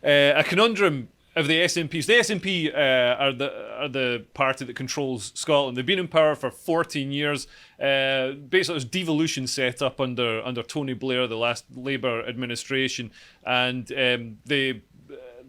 a conundrum of the SNP. So the SNP are the party that controls Scotland. They've been in power for 14 years. Basically, there's devolution set up under Tony Blair, the last Labour administration, and they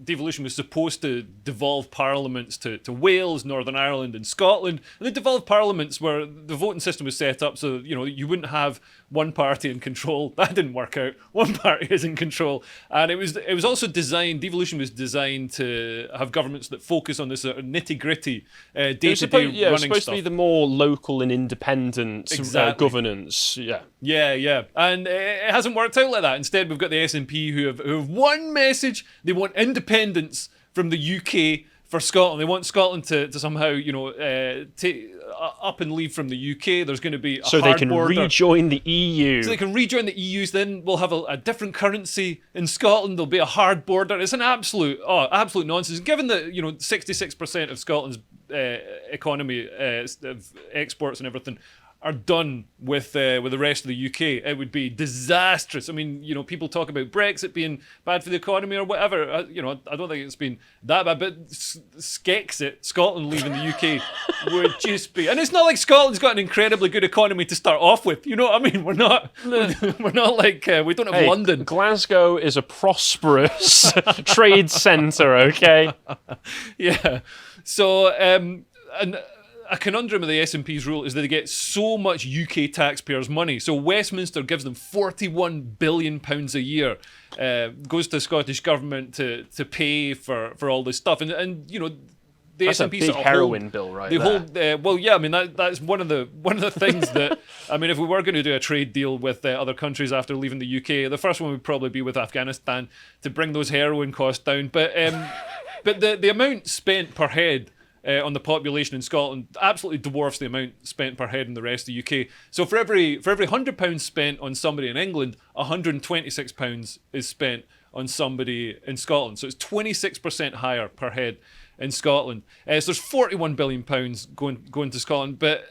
devolution was supposed to devolve parliaments to Wales, Northern Ireland and Scotland. And the devolved parliaments where the voting system was set up so, you wouldn't have one party in control. That didn't work out. One party is in control. And it was also designed, devolution was designed to have governments that focus on this sort of nitty-gritty day-to-day running stuff. It was supposed to be the more local and independent governance. Yeah. And it hasn't worked out like that. Instead, we've got the SNP who have one message. They want independence from the UK for Scotland. They want Scotland to somehow, take up and leave from the UK. There's going to be a so hard they can border. rejoin the EU. So they can rejoin the EU. So then we'll have a different currency in Scotland. There'll be a hard border. It's an absolute nonsense. Given that 66% of Scotland's economy of exports and everything are done with the rest of the UK, it would be disastrous. I mean, people talk about Brexit being bad for the economy or whatever. I don't think it's been that bad, but Skexit, Scotland leaving the UK, would just be. And it's not like Scotland's got an incredibly good economy to start off with. You know what I mean? We're not like we don't have London. Glasgow is a prosperous trade centre. Okay. Yeah. So and a conundrum of the SNP's rule is that they get so much UK taxpayers' money. So Westminster gives them £41 billion a year, goes to the Scottish government to pay for all this stuff. And the that's SNP a big sort of heroin bill, right? That's one of the things that if we were going to do a trade deal with other countries after leaving the UK, the first one would probably be with Afghanistan to bring those heroin costs down. But the amount spent per head on the population in Scotland absolutely dwarfs the amount spent per head in the rest of the UK. So for every £100 spent on somebody in England, £126 is spent on somebody in Scotland. So it's 26% higher per head in Scotland. So there's £41 billion going to Scotland, but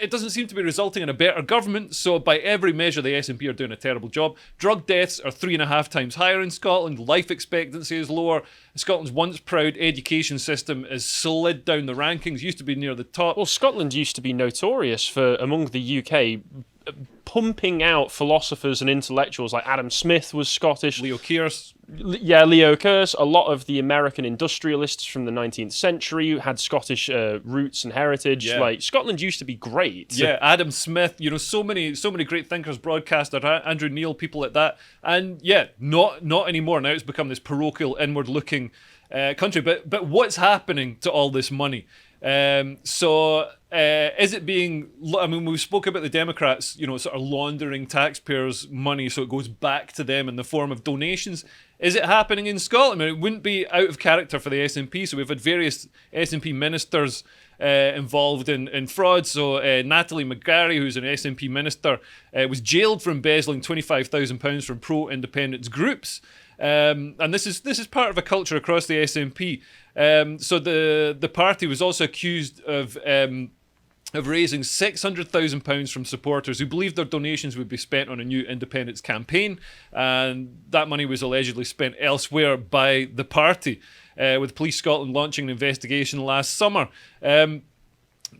it doesn't seem to be resulting in a better government. So by every measure, the SNP are doing a terrible job. Drug deaths are 3.5 times higher in Scotland. Life expectancy is lower. Scotland's once proud education system has slid down the rankings. Used to be near the top. Well, Scotland used to be notorious for, among the UK, pumping out philosophers and intellectuals. Like Adam Smith was Scottish. Leo Kearse. Leo Kearse. A lot of the American industrialists from the 19th century had Scottish roots and heritage. Yeah. Like, Scotland used to be great. Yeah, Adam Smith, so many great thinkers, broadcaster, Andrew Neil, people like that. And yeah, not anymore. Now it's become this parochial, inward-looking country. But what's happening to all this money? Is it being? We spoke about the Democrats, sort of laundering taxpayers' money, so it goes back to them in the form of donations. Is it happening in Scotland? It wouldn't be out of character for the SNP. So we've had various SNP ministers involved in fraud. So Natalie McGarry, who's an SNP minister, was jailed for embezzling £25,000 from pro-independence groups. And this is part of a culture across the SNP. So the party was also accused of raising £600,000 from supporters who believed their donations would be spent on a new independence campaign, and that money was allegedly spent elsewhere by the party, with Police Scotland launching an investigation last summer.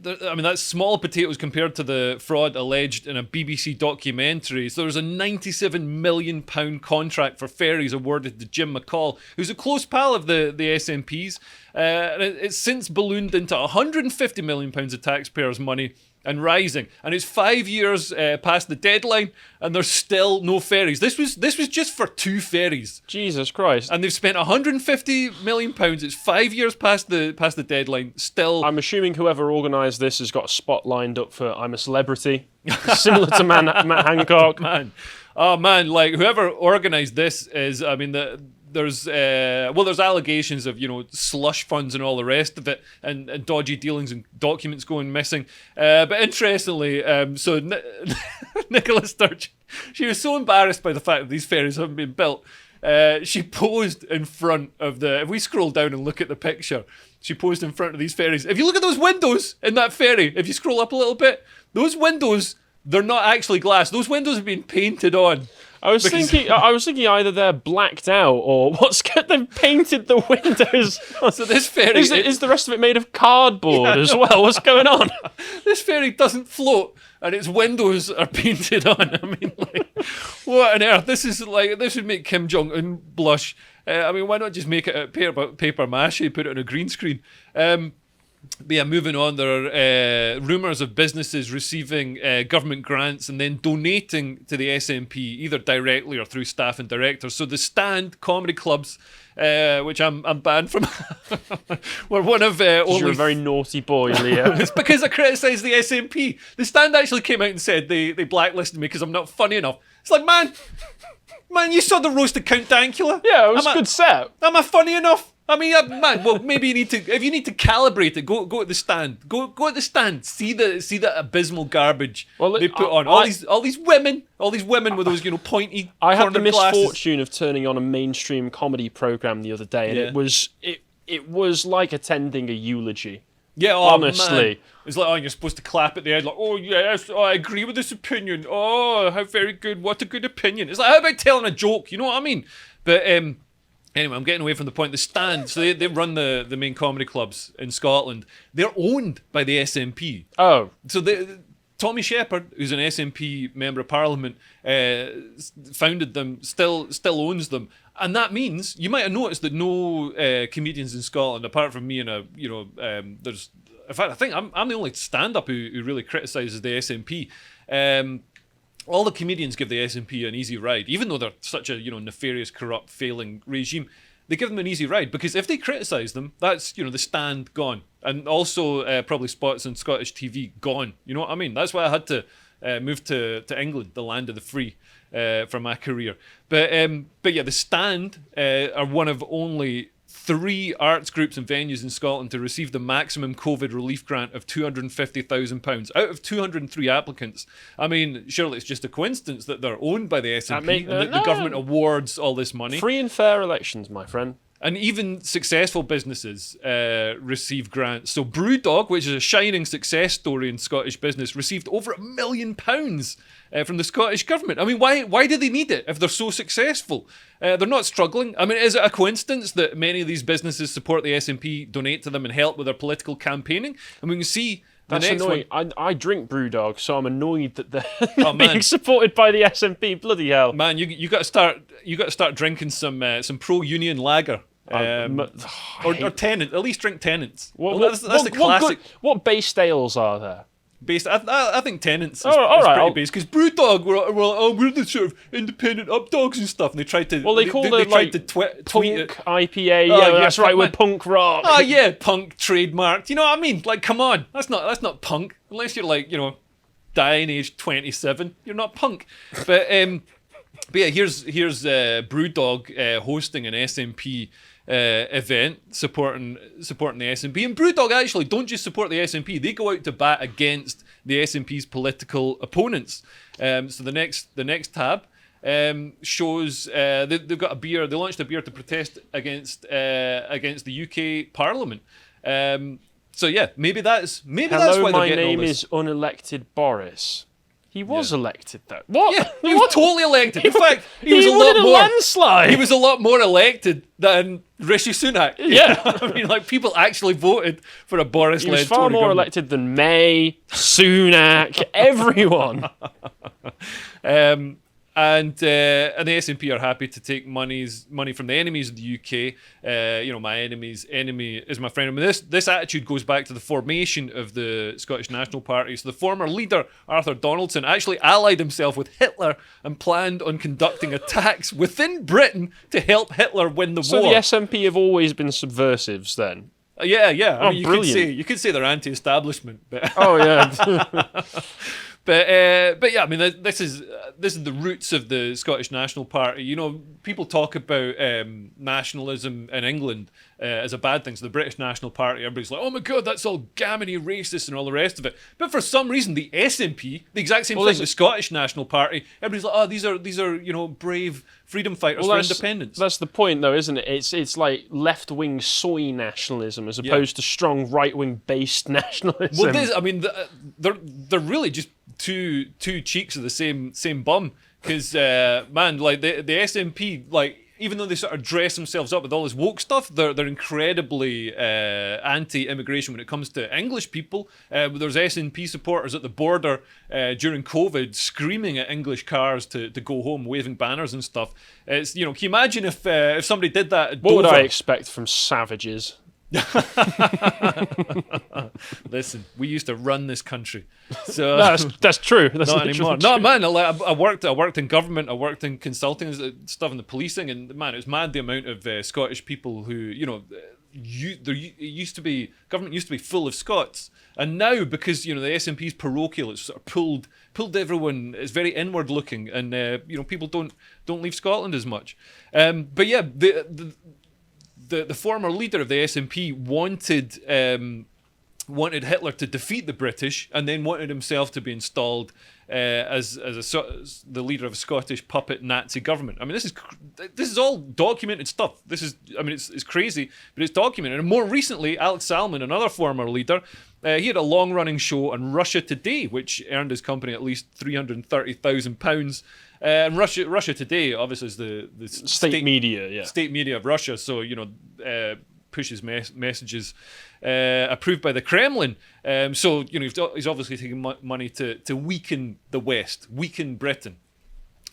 That's small potatoes compared to the fraud alleged in a BBC documentary. So there's a £97 million contract for ferries awarded to Jim McCall, who's a close pal of the SNP's. And it's since ballooned into £150 million of taxpayers' money and rising. And it's 5 years past the deadline, and there's still no ferries. This was just for 2 ferries. Jesus Christ! And they've spent £150 million. It's 5 years past the deadline. Still, I'm assuming whoever organised this has got a spot lined up for "I'm a Celebrity," similar to Matt Hancock. Man, like whoever organised this is. There's allegations of slush funds and all the rest of it, and dodgy dealings and documents going missing. But interestingly, Nicola Sturgeon, she was so embarrassed by the fact that these ferries haven't been built. She posed in front of if we scroll down and look at the picture, she posed in front of these ferries. If you look at those windows in that ferry, if you scroll up a little bit, those windows, they're not actually glass. Those windows have been painted on. I was thinking either they're blacked out or they've painted the windows. So this ferry is the rest of it made of cardboard as well? What's going on? This ferry doesn't float, and its windows are painted on. I mean, like, what on earth? This would make Kim Jong-un blush. I mean, why not just make it a paper mache, put it on a green screen? But yeah, moving on, there are rumours of businesses receiving government grants and then donating to the SNP, either directly or through staff and directors. So the Stand comedy clubs, which I'm banned from, were one of only... You're a very naughty boy, Leo. It's because I criticised the SNP. The Stand actually came out and said they blacklisted me because I'm not funny enough. It's like, man, you saw the roast of Count Dankula. Yeah, it was a good set. Am I funny enough? I mean, man. Well, maybe if you need to calibrate it, go at the Stand. Go at the Stand. See the abysmal garbage they put on all these women with those pointy. I had the misfortune glasses. of turning on a mainstream comedy program the other day, and it was like attending a eulogy. Yeah, honestly, man. It's like, you're supposed to clap at the end, like, oh yes, I agree with this opinion. Oh, how very good! What a good opinion. It's like, how about telling a joke? You know what I mean? But anyway, I'm getting away from the point. The Stand, so they run the main comedy clubs in Scotland. They're owned by the SNP. Oh, so Tommy Shepherd, who's an SNP member of Parliament, founded them, still owns them. And that means, you might have noticed that no comedians in Scotland, apart from me and there's... In fact, I think I'm the only stand-up who really criticises the SNP. All the comedians give the SNP an easy ride, even though they're such a nefarious, corrupt, failing regime. They give them an easy ride because if they criticise them, that's the Stand gone, and also probably spots on Scottish TV gone. You know what I mean? That's why I had to move to England, the land of the free, for my career. But yeah, the Stand are one of only 3 arts groups and venues in Scotland to receive the maximum COVID relief grant of £250,000 out of 203 applicants. I mean, surely it's just a coincidence that they're owned by the SNP and that the government awards all this money. Free and fair elections, my friend. And even successful businesses receive grants. So Brewdog, which is a shining success story in Scottish business, received over £1 million from the Scottish government. I mean, why do they need it if they're so successful? They're not struggling. I mean, is it a coincidence that many of these businesses support the SNP, donate to them and help with their political campaigning? And we can see... That's annoying. I drink Brewdog, so I'm annoyed that they're being supported by the SNP. Bloody hell, man! You got to start drinking some pro-union lager, or Tennant. At least drink Tennant's. That's the classic. What base ales are there? I think Tennant's is right, pretty base because Brewdog we're the sort of independent up dogs and stuff, and they tried to they tried to tweet punk it. IPA. Yeah, that's right. We're punk rock. Oh yeah, punk trademarked. You know what I mean? Like, come on, that's not punk unless you're like dying age 27. You're not punk. But yeah, here's Brewdog hosting an SNP event supporting the SNP, and Brewdog actually don't just support the SNP; they go out to bat against the SNP's political opponents. So the next tab shows they've got a beer. They launched a beer to protest against the UK Parliament. So yeah, maybe that's why they're getting all this. My name is unelected Boris. He was elected, though. What? Yeah, he was totally elected. In fact, he was a landslide. He was a lot more elected than Rishi Sunak. Yeah, I mean, like, people actually voted for a Boris-led Tory He was far more government. elected than May, Sunak, everyone. And the SNP are happy to take money from the enemies of the UK. My enemy's enemy is my friend. I mean, this attitude goes back to the formation of the Scottish National Party. So the former leader, Arthur Donaldson, actually allied himself with Hitler and planned on conducting attacks within Britain to help Hitler win the war. So the SNP have always been subversives then? Yeah. I mean, brilliant. You could say they're anti-establishment. But oh, yeah. But yeah, I mean, this is the roots of the Scottish National Party. People talk about nationalism in England as a bad thing. So the British National Party, everybody's like, oh my God, that's all gammony, racist and all the rest of it. But for some reason, the SNP, the exact same thing, the Scottish National Party, everybody's like, oh, these are brave freedom fighters for independence. That's the point, though, isn't it? It's like left-wing soy nationalism as opposed to strong right-wing based nationalism. Well, they're really just two cheeks of the same bum. because man, like the SNP, like even though they sort of dress themselves up with all this woke stuff, they're incredibly anti-immigration when it comes to English people. There's SNP supporters at the border during COVID screaming at English cars to go home, waving banners and stuff. It's, you know, can you imagine if somebody did that at What would Dover? I expect from savages? Listen, we used to run this country, so That's true. That's not literally anymore. true. No, man. I worked in government. I worked in consulting stuff in the policing, and man, it was mad the amount of Scottish people who, you know, government used to be full of Scots, and now because, you know, the SNP's parochial, it's sort of pulled everyone. It's very inward looking, and you know, people don't leave Scotland as much. But yeah, the former leader of the SNP wanted Hitler to defeat the British, and then wanted himself to be installed as the leader of a Scottish puppet Nazi government. I mean, this is all documented stuff. It's crazy, but it's documented. And more recently, Alex Salmond, another former leader, he had a long-running show on Russia Today, which earned his company at least £330,000. And Russia Today, obviously, is the State media, yeah. State media of Russia. So, you know, pushes messages approved by the Kremlin. So, you know, he's obviously taking money to weaken the West, weaken Britain.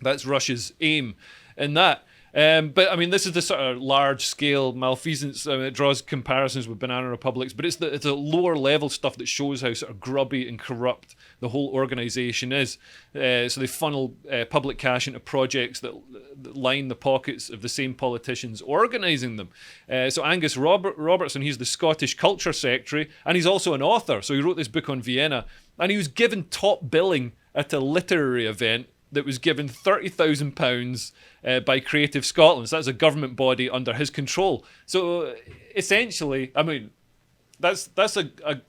That's Russia's aim in that. But I mean, this is the sort of large-scale malfeasance. I mean, it draws comparisons with Banana Republics, but it's the lower-level stuff that shows how sort of grubby and corrupt the whole organisation is. So they funnel public cash into projects that line the pockets of the same politicians organising them. So Angus Robertson, he's the Scottish Culture Secretary, and he's also an author. So he wrote this book on Vienna, and he was given top billing at a literary event that was given £30,000 by Creative Scotland. So that's a government body under his control. So essentially, I mean, that's a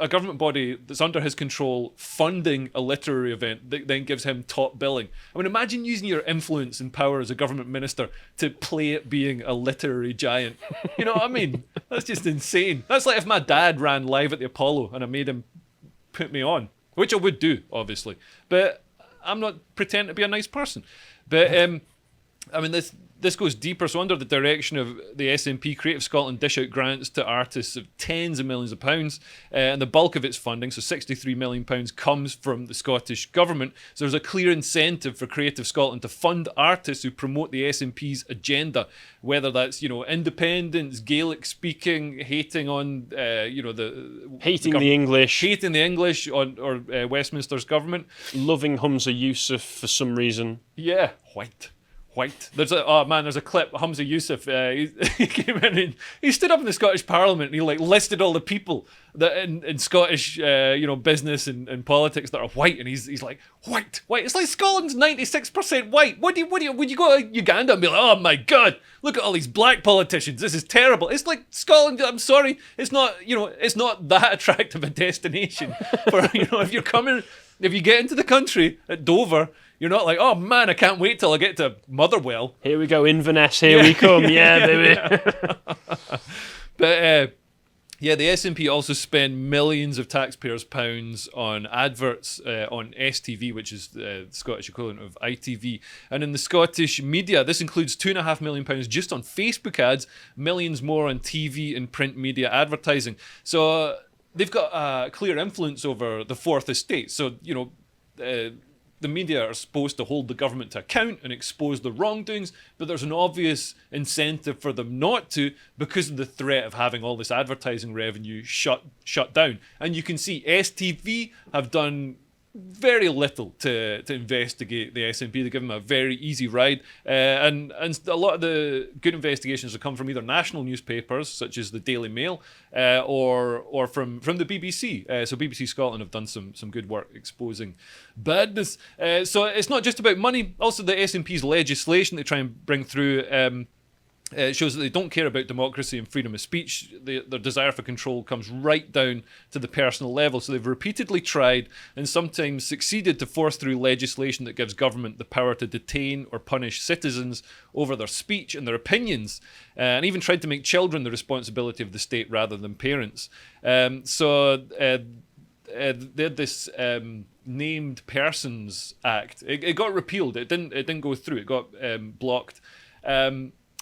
government body that's under his control funding a literary event that then gives him top billing. I mean, imagine using your influence and power as a government minister to play at being a literary giant. You know what I mean? That's just insane. That's like if my dad ran live at the Apollo and I made him put me on, which I would do, obviously. But I'm not pretending to be a nice person. But I mean, this goes deeper. So under the direction of the SNP, Creative Scotland dish out grants to artists of tens of millions of pounds, and the bulk of its funding, so £63 million, comes from the Scottish Government. So there's a clear incentive for Creative Scotland to fund artists who promote the SNP's agenda, whether that's, you know, independence, Gaelic speaking, hating on, you know, hating the English, or Westminster's government, loving Humza Yousaf for some reason. Yeah, white. There's a clip. Humza Yousaf, he came in and he stood up in the Scottish Parliament and he like listed all the people that in Scottish, you know, business and politics that are white, and he's like white. It's like Scotland's 96% white. Would you go to Uganda and be like, oh my God, look at all these black politicians. This is terrible. It's like Scotland. I'm sorry, it's not, you know, it's not that attractive a destination for, you know, if you get into the country at Dover. You're not like, oh man, I can't wait till I get to Motherwell. Here we go, Inverness, here we come. Yeah, baby. Yeah. But yeah, the SNP also spend millions of taxpayers' pounds on adverts on STV, which is the Scottish equivalent of ITV. And in the Scottish media, this includes £2.5 million just on Facebook ads, millions more on TV and print media advertising. So they've got a clear influence over the Fourth Estate. So, you know, the media are supposed to hold the government to account and expose the wrongdoings, but there's an obvious incentive for them not to because of the threat of having all this advertising revenue shut down. And you can see STV have done very little to investigate the SNP. They give them a very easy ride, and a lot of the good investigations have come from either national newspapers such as the Daily Mail or from the BBC. So BBC Scotland have done some good work exposing badness. So it's not just about money. Also, the SNP's legislation they try and bring through. It shows that they don't care about democracy and freedom of speech. Their desire for control comes right down to the personal level. So they've repeatedly tried and sometimes succeeded to force through legislation that gives government the power to detain or punish citizens over their speech and their opinions, and even tried to make children the responsibility of the state rather than parents. they had this Named Persons Act. It got repealed. It didn't go through. It got blocked.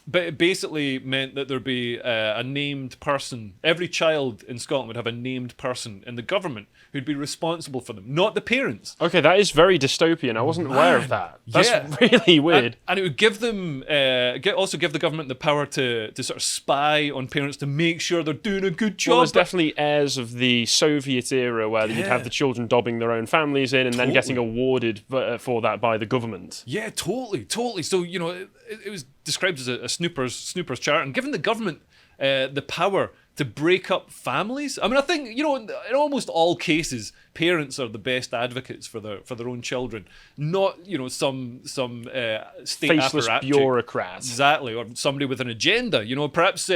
But it basically meant that there'd be a named person. Every child in Scotland would have a named person in the government who'd be responsible for them, not the parents. Okay, that is very dystopian. I wasn't aware of that. That's really weird. And it would give them, also give the government the power to sort of spy on parents to make sure they're doing a good job. Well, there's definitely airs of the Soviet era where you'd have the children dobbing their own families in and then getting awarded for that by the government. Yeah, totally. So, it was described as a snooper's chart, and giving the government the power to break up families. I mean, I think, in almost all cases, parents are the best advocates for their own children, not, some state faceless apparatchik. bureaucrats. Exactly, or somebody with an agenda. Perhaps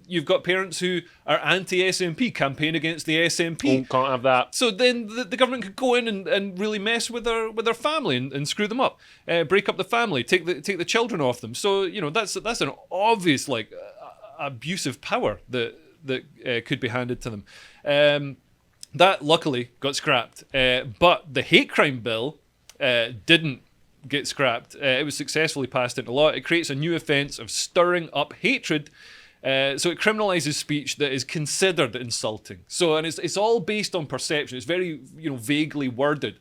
you've got parents who are anti-SNP, campaign against the SNP. Can't have that. So then the government could go in and really mess with their family and screw them up, break up the family, take the children off them. So that's an obvious abusive power that could be handed to them. That luckily got scrapped, but the hate crime bill didn't get scrapped. It was successfully passed into law. It creates a new offence of stirring up hatred. So it criminalises speech that is considered insulting. So, and it's all based on perception. It's very vaguely worded.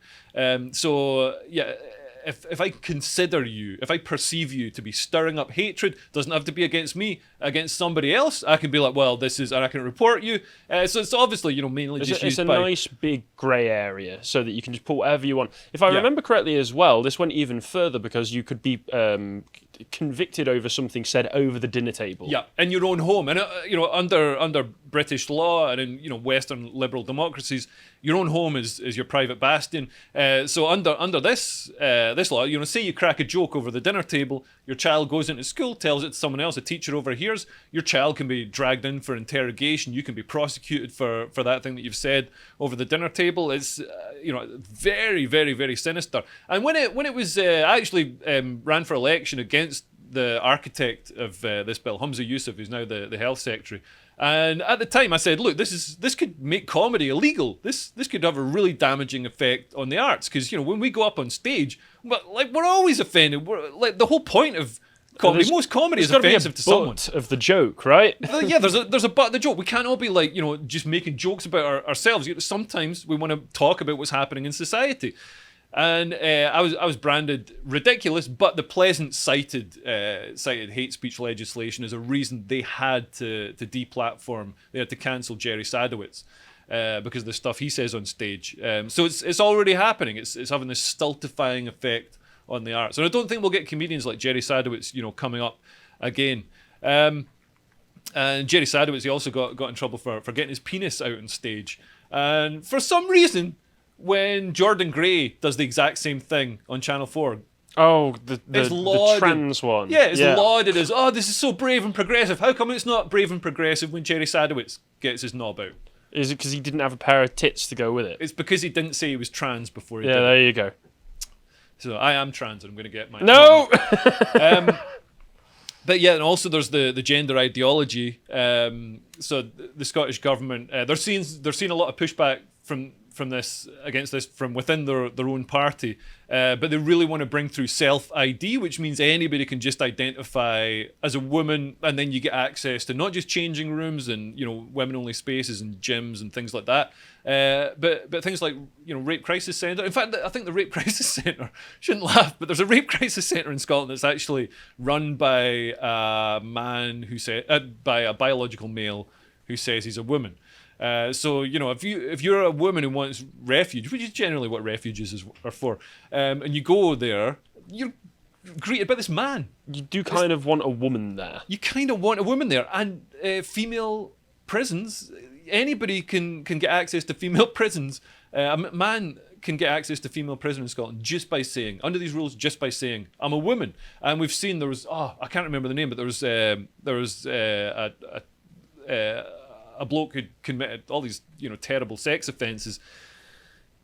If I consider you, if I perceive you to be stirring up hatred, doesn't have to be against me, against somebody else. I can be like, well, this is, and I can report you. So it's obviously, mainly just used by... It's a nice big grey area so that you can just put whatever you want. If I remember correctly as well, this went even further because you could be convicted over something said over the dinner table. Yeah, in your own home. And, under British law and in, Western liberal democracies, your own home is your private bastion. So under this law, say you crack a joke over the dinner table, your child goes into school, tells it to someone else, a teacher overhears, your child can be dragged in for interrogation, you can be prosecuted for that thing that you've said over the dinner table. It's very, very, very sinister. And when it was I actually ran for election against the architect of this bill, Humza Yousaf, who's now the health secretary. And at the time, I said, "Look, this could make comedy illegal. This could have a really damaging effect on the arts because when we go up on stage, we're always offended. We're the whole point of comedy. Most comedy is offensive to someone. Of the joke, right? Yeah, there's a butt of the joke. We can't all be just making jokes about ourselves. Sometimes we want to talk about what's happening in society." And I was branded ridiculous, but the Pleasant cited hate speech legislation as a reason they had to deplatform. They had to cancel Jerry Sadowitz because of the stuff he says on stage. So it's already happening. It's having this stultifying effect on the arts. And I don't think we'll get comedians like Jerry Sadowitz, coming up again. And Jerry Sadowitz, he also got in trouble for getting his penis out on stage. And for some reason, when Jordan Gray does the exact same thing on Channel 4. Oh, the trans one. Yeah, it's lauded as, this is so brave and progressive. How come it's not brave and progressive when Jerry Sadowitz gets his knob out? Is it because he didn't have a pair of tits to go with it? It's because he didn't say he was trans before he did. Yeah, there you go. So I am trans and I'm going to get my... No! But yeah, and also there's the gender ideology. So the Scottish government, they're seeing a lot of pushback against this from within their own party, but they really want to bring through self-ID, which means anybody can just identify as a woman, and then you get access to not just changing rooms and women-only spaces and gyms and things like that, but things like rape crisis centre. In fact, I think the rape crisis centre, shouldn't laugh, but there's a rape crisis centre in Scotland that's actually run by a man by a biological male who says he's a woman. So if you're a woman who wants refuge, which is generally what refuges are for, and you go there, you're greeted by this man. You do kind of want a woman there. You kind of want a woman there, and female prisons. Anybody can get access to female prisons. A man can get access to female prison in Scotland just by saying, under these rules, just by saying, I'm a woman. And we've seen I can't remember the name, but there was a bloke who committed all these terrible sex offences.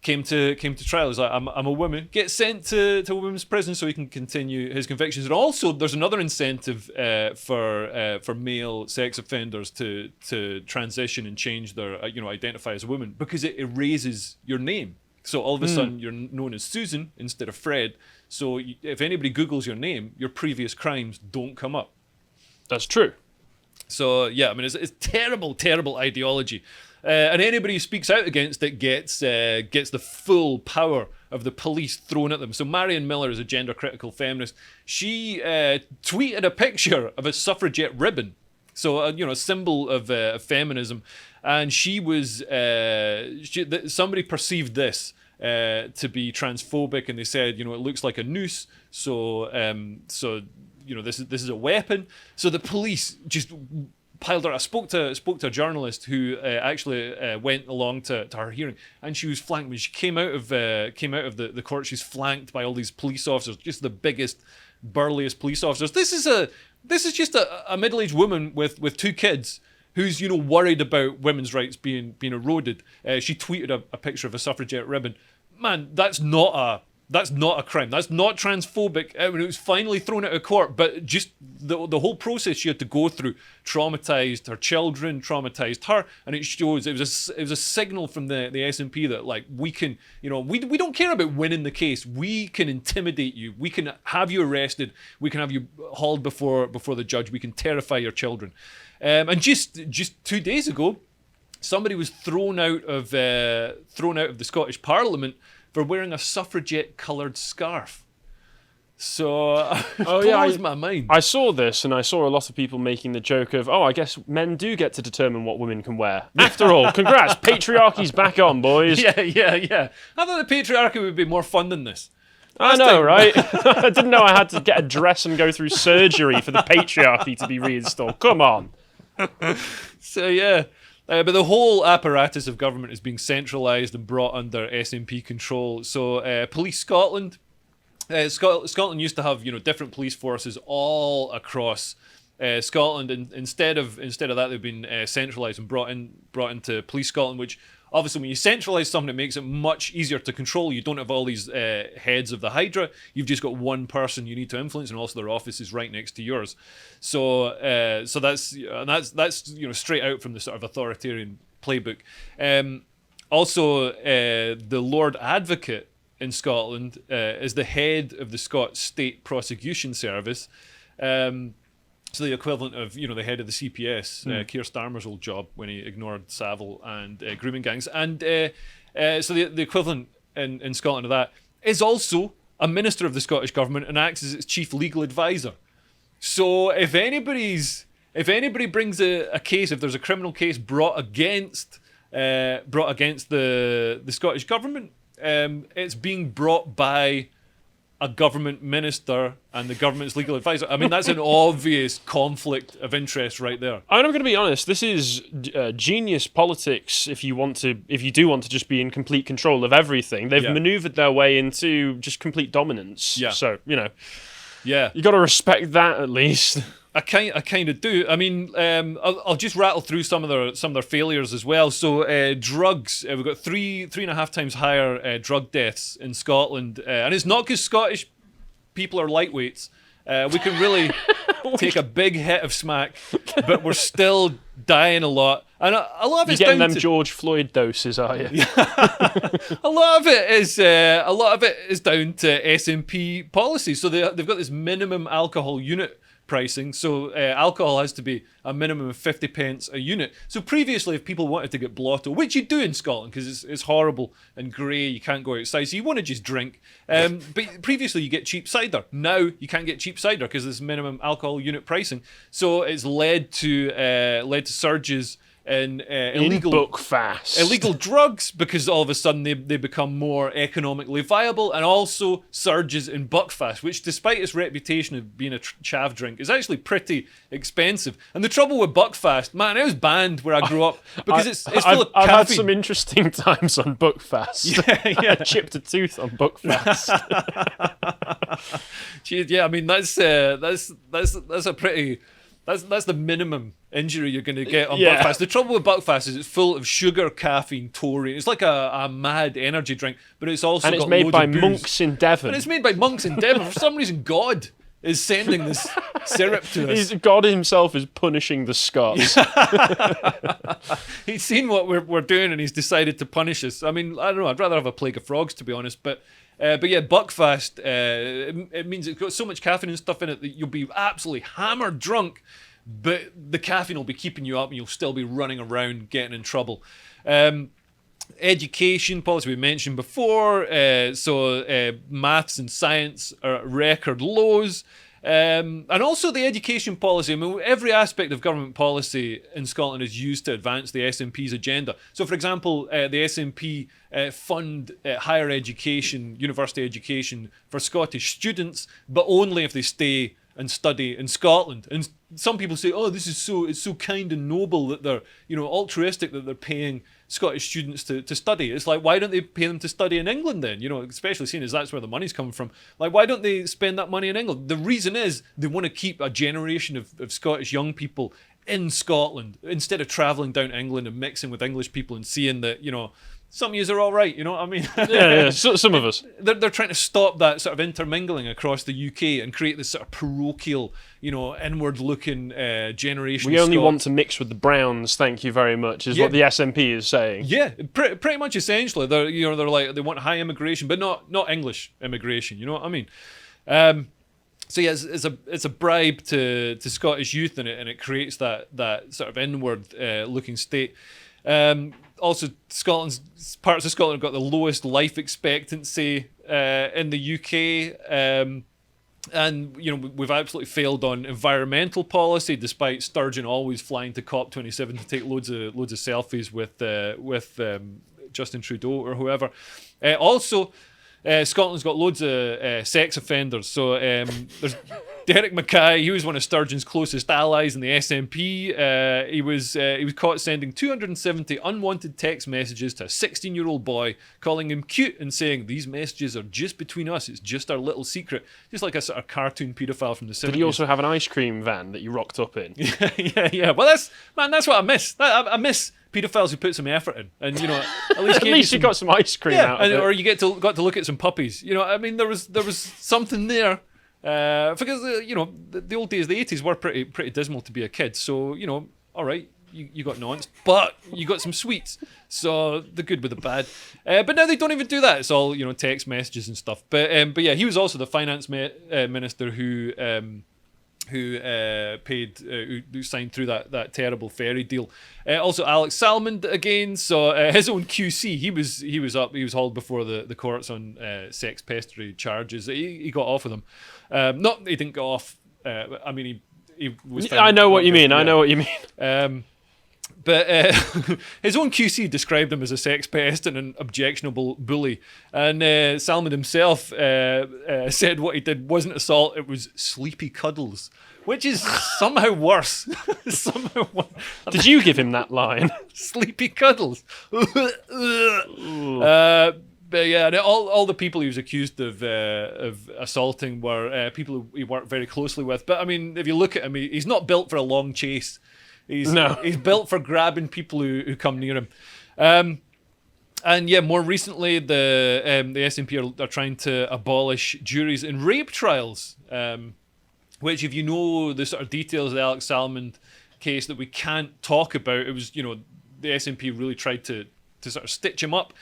came to trial. He's like, I'm a woman. Gets sent to a women's prison so he can continue his convictions. And also, there's another incentive for male sex offenders to transition and change their identify as a woman, because it erases your name. So all of a sudden you're known as Susan instead of Fred. So if anybody Googles your name, your previous crimes don't come up. That's true. So yeah, I mean it's terrible ideology. And anybody who speaks out against it gets the full power of the police thrown at them. So Marion Miller is a gender-critical feminist. She tweeted a picture of a suffragette ribbon, so a symbol of feminism, and she was somebody perceived this to be transphobic, and they said it looks like a noose. So this is a weapon. So the police just piled her. I spoke to a journalist who actually went along to her hearing, and she was flanked when she came out of the court. She's flanked by all these police officers, just the biggest, burliest police officers. This is just a middle-aged woman with two kids who's worried about women's rights being eroded. She tweeted a picture of a suffragette ribbon. Man, that's not a crime. That's not transphobic. I mean, it was finally thrown out of court, but just the whole process she had to go through traumatized her children, traumatized her, and it shows it was a signal from the SNP that, like, we can, we don't care about winning the case. We can intimidate you. We can have you arrested. We can have you hauled before the judge. We can terrify your children. And just 2 days ago, somebody was thrown out of the Scottish Parliament for wearing a suffragette-coloured scarf. So it blows my mind. I saw this, and I saw a lot of people making the joke of, I guess men do get to determine what women can wear. After all, congrats, patriarchy's back on, boys. Yeah. I thought the patriarchy would be more fun than this. I know, right? I didn't know I had to get a dress and go through surgery for the patriarchy to be reinstalled. Come on. So yeah. But the whole apparatus of government is being centralised and brought under SNP control. So Police Scotland, Scotland used to have different police forces all across Scotland, and instead of that they've been centralised and brought into Police Scotland, which obviously when you centralise something, it makes it much easier to control. You don't have all these heads of the Hydra. You've just got one person you need to influence, and also their office is right next to yours. So that's straight out from the sort of authoritarian playbook. Also, the Lord Advocate in Scotland is the head of the Scots State Prosecution Service. So the equivalent of, the head of the CPS, Keir Starmer's old job when he ignored Savile and grooming gangs. And so the equivalent in Scotland of that is also a minister of the Scottish government and acts as its chief legal advisor. So if anybody brings a case, if there's a criminal case brought against the Scottish government, it's being brought by a government minister and the government's legal advisor. I mean, that's an obvious conflict of interest right there. I'm going to be honest. This is genius politics. If you do want to just be in complete control of everything, they've manoeuvred their way into just complete dominance. Yeah. So yeah, you got to respect that at least. I kind of do. I mean, I'll just rattle through some of their failures as well. So drugs, we've got 3.5 times higher drug deaths in Scotland, and it's not because Scottish people are lightweights. We can really take a big hit of smack, but we're still dying a lot. And a lot of it's You're getting down them to George Floyd doses, are you? a lot of it is down to SNP policy. So they've got this minimum alcohol unit pricing. So alcohol has to be a minimum of 50 pence a unit. So previously, if people wanted to get blotto, which you do in Scotland because it's horrible and grey, you can't go outside, so you want to just drink. But previously, you get cheap cider. Now you can't get cheap cider because there's minimum alcohol unit pricing. So it's led to surges in illegal drugs, because all of a sudden they become more economically viable, and also surges in buckfast, which, despite its reputation of being a chav drink, is actually pretty expensive. And the trouble with buckfast, man, it was banned where I grew up because it's full of caffeine. I've had some interesting times on buckfast. Yeah. I chipped a tooth on buckfast. Jeez, yeah, I mean that's a pretty That's the minimum injury you're going to get on Buckfast. The trouble with Buckfast is it's full of sugar, caffeine, taurine. It's like a mad energy drink, but it's also and it's got made loads by of booze. monks in Devon. And it's made by monks in Devon. For some reason, God is sending this syrup to us. God himself is punishing the Scots. He's seen what we're doing and he's decided to punish us. I mean, I don't know. I'd rather have a plague of frogs, to be honest. But yeah, Buckfast, it means it's got so much caffeine and stuff in it that you'll be absolutely hammered drunk, but the caffeine will be keeping you up and you'll still be running around getting in trouble. Education policy we mentioned before, so maths and science are at record lows. And also the education policy. I mean, every aspect of government policy in Scotland is used to advance the SNP's agenda. So, for example, the SNP fund higher education, university education for Scottish students, but only if they stay and study in Scotland. And some people say, "Oh, it's so kind and noble that they're, altruistic that they're paying Scottish students to study." It's like, why don't they pay them to study in England then? Especially seeing as that's where the money's coming from. Like, why don't they spend that money in England? The reason is they want to keep a generation of Scottish young people in Scotland instead of travelling down to England and mixing with English people and seeing that, some of you are all right, you know what I mean? Yeah, some of us. They're trying to stop that sort of intermingling across the UK and create this sort of parochial, inward-looking generation. We only want to mix with the Browns, thank you very much, is what the SNP is saying. Yeah, pretty much essentially. They're like, they want high immigration, but not English immigration, you know what I mean? So yeah, it's a bribe to Scottish youth, and it creates that sort of inward looking state. Also, parts of Scotland have got the lowest life expectancy in the UK, and we've absolutely failed on environmental policy, despite Sturgeon always flying to COP27 to take loads of selfies with Justin Trudeau or whoever. Also, Scotland's got loads of sex offenders. So there's Derek Mackay. He was one of Sturgeon's closest allies in the SNP. He was caught sending 270 unwanted text messages to a 16-year-old boy, calling him cute and saying, "These messages are just between us. It's just our little secret." Just like a sort of cartoon paedophile from the 70s. Did he also have an ice cream van that you rocked up in? Yeah. Well, that's what I miss. I miss paedophiles who put some effort in, and at least you got some ice cream out of it. Or you got to look at some puppies. I mean, there was something there, because the old days, the 80s were pretty dismal to be a kid. So all right, you got nonce, but you got some sweets. So the good with the bad. But now they don't even do that. It's all text messages and stuff. But yeah, he was also the finance minister who signed through that terrible ferry deal. Also, Alex Salmond again. So his own QC, he was hauled before the courts on sex pestery charges. He got off of them. Not he didn't go off. I mean, he was. I know what you mean. I know what you mean. But his own QC described him as a sex pest and an objectionable bully. And Salmond himself said what he did wasn't assault, it was sleepy cuddles, which is somehow worse. Did you give him that line? Sleepy cuddles. But yeah, all the people he was accused of assaulting were people he worked very closely with. But I mean, if you look at him, he's not built for a long chase. He's built for grabbing people who come near him. And yeah, more recently, the SNP are trying to abolish juries in rape trials, which, if you know the sort of details of the Alex Salmond case that we can't talk about, it was, the SNP really tried to sort of stitch him up.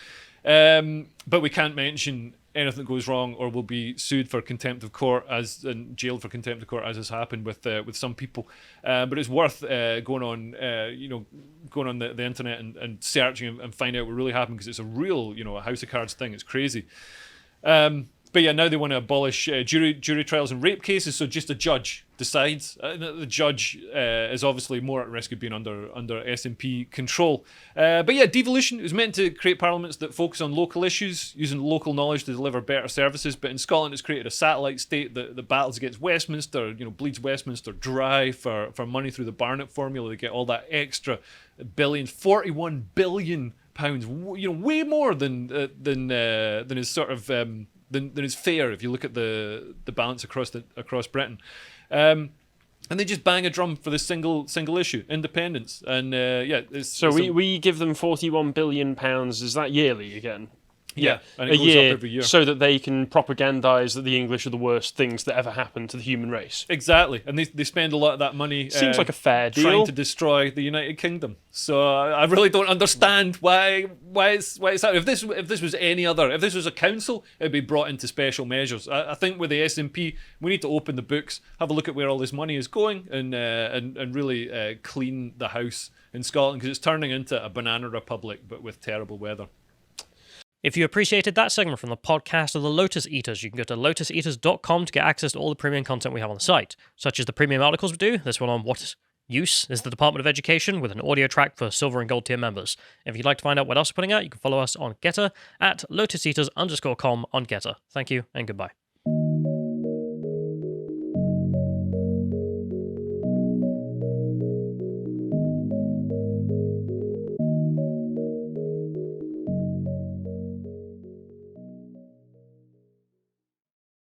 But we can't mention anything that goes wrong, or will be sued for contempt of court and jailed for contempt of court, as has happened with some people. But it's worth going on the internet and searching and find out what really happened, because it's a real a house of cards thing. It's crazy. But yeah, now they want to abolish jury trials in rape cases. So just a judge decides. The judge is obviously more at risk of being under SNP control. But yeah, devolution is meant to create parliaments that focus on local issues, using local knowledge to deliver better services. But in Scotland, it's created a satellite state that battles against Westminster, bleeds Westminster dry for money through the Barnett formula. They get all that extra billions, £41 billion, way more than is sort of than is fair if you look at the balance across Britain. And they just bang a drum for this single issue, independence, and we give them £41 billion. Is that yearly again? Yeah, and it a goes year, up every year, so that they can propagandise that the English are the worst things that ever happened to the human race. Exactly, and they spend a lot of that money. Seems like a fair deal. Trying to destroy the United Kingdom. So I really don't understand why it's that. If this was any other, if this was a council, it'd be brought into special measures. I think with the SNP, we need to open the books, have a look at where all this money is going, and really clean the house in Scotland, because it's turning into a banana republic, but with terrible weather. If you appreciated that segment from the podcast of the Lotus Eaters, you can go to lotuseaters.com to get access to all the premium content we have on the site, such as the premium articles we do, this one on what use is the Department of Education, with an audio track for silver and gold tier members. If you'd like to find out what else we're putting out, you can follow us on Getter at lotuseaters_com on Getter. Thank you and goodbye.